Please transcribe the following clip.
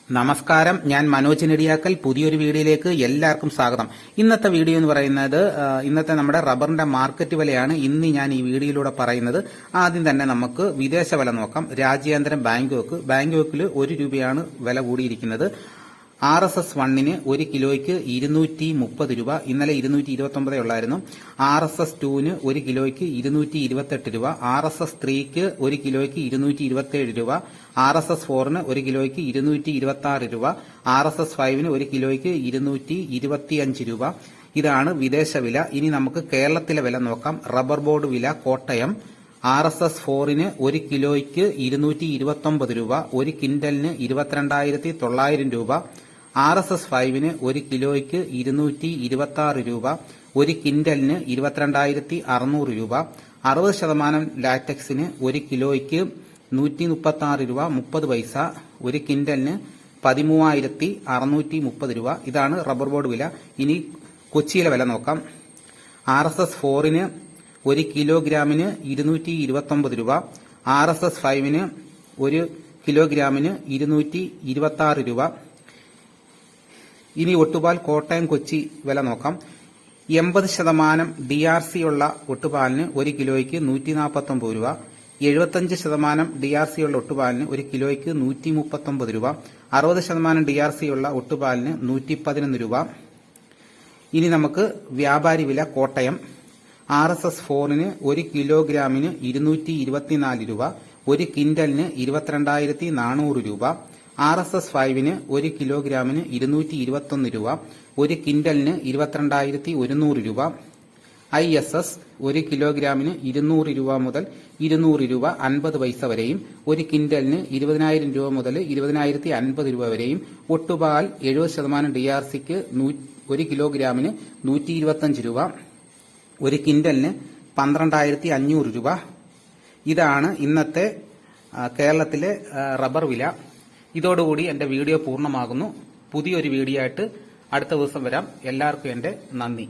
നമസ്കാരം, ഞാൻ മനോജ് നെടിയാക്കൽ. പുതിയൊരു വീഡിയോയിലേക്ക് എല്ലാവർക്കും സ്വാഗതം. ഇന്നത്തെ വീഡിയോ എന്ന് പറയുന്നത് ഇന്നത്തെ നമ്മുടെ റബ്ബറിന്റെ മാർക്കറ്റ് വിലയാണ് ഇന്ന് ഞാൻ ഈ വീഡിയോയിലൂടെ പറയുന്നത്. ആദ്യം തന്നെ നമുക്ക് വിദേശ വില നോക്കാം. രാജ്യാന്തരം ബാങ്കോക്കിൽ 1 രൂപയാണ് വില കൂടിയിരിക്കുന്നത്. RSS 1 1 കിലോയ്ക്ക് 230 രൂപ. ഇന്നലെ 229 ഉള്ളായിരുന്നു. RSS 2 1 കിലോയ്ക്ക് 228 രൂപ. RSS 3 1 കിലോയ്ക്ക് 227 രൂപ. RSS 4 1 കിലോയ്ക്ക് 226 രൂപ. RSS 5 1 കിലോയ്ക്ക് 225 രൂപ. ഇതാണ് വിദേശ വില. ഇനി നമുക്ക് കേരളത്തിലെ വില നോക്കാം. റബ്ബർ ബോർഡ് വില കോട്ടയം RSS 4 1 കിലോയ്ക്ക് 229 രൂപ. 1 ക്വിന്റലിന് 22,900 രൂപ. RSS 5 1 കിലോയ്ക്ക് 226 രൂപ. 1 ക്വിന്റലിന് 22,600 രൂപ. 60% ലാറ്റക്സിന് 1 കിലോയ്ക്ക് 136 രൂപ 30 പൈസ. 1 ക്വിന്റലിന് 13,630 രൂപ. ഇതാണ് റബ്ബർ ബോർഡ് വില. ഇനി കൊച്ചിയിലെ വില നോക്കാം. RSS 4 1 കിലോഗ്രാമിന് 229 രൂപ. RSS 5 1 കിലോഗ്രാമിന് 226 രൂപ. ഇനി ഒട്ടുപാൽ കോട്ടയം കൊച്ചി വില നോക്കാം. 80% DRC ഉള്ള ഒട്ടുപാലിന് 1 കിലോയ്ക്ക് 149 രൂപ. 75% DRC ഉള്ള ഒട്ടുപാലിന് 1 കിലോയ്ക്ക് 139 രൂപ. 60% DRC ഉള്ള ഒട്ടുപാലിന് 111 രൂപ. ഇനി നമുക്ക് വ്യാപാരി വില കോട്ടയം. RSS 4 1 കിലോഗ്രാമിന് 224 രൂപ. 1 ക്വിന്റലിന് 22,400 രൂപ. RSS 5 1 കിലോഗ്രാമിന് 221 രൂപ. 1 ക്വിന്റലിന് 22,100 രൂപ. ISS 1 കിലോഗ്രാമിന് 200 രൂപ മുതൽ 200 രൂപ 50 പൈസ വരെയും 1 ക്വിന്റലിന് 20,000 രൂപ മുതൽ 20,050 രൂപ വരെയും. ഒട്ടുപാൽ 70% DRCക്ക് 1 കിലോഗ്രാമിന് 125 രൂപ. 1 ക്വിന്റലിന് 12,500 രൂപ. ഇതാണ് ഇന്നത്തെ കേരളത്തിലെ റബ്ബർ വില. ഇതോടുകൂടി എന്റെ വീഡിയോ പൂർണ്ണമാകുന്നു. പുതിയൊരു വീഡിയോ ആയിട്ട് അടുത്ത ദിവസം വരാം. എല്ലാവർക്കും എന്റെ നന്ദി.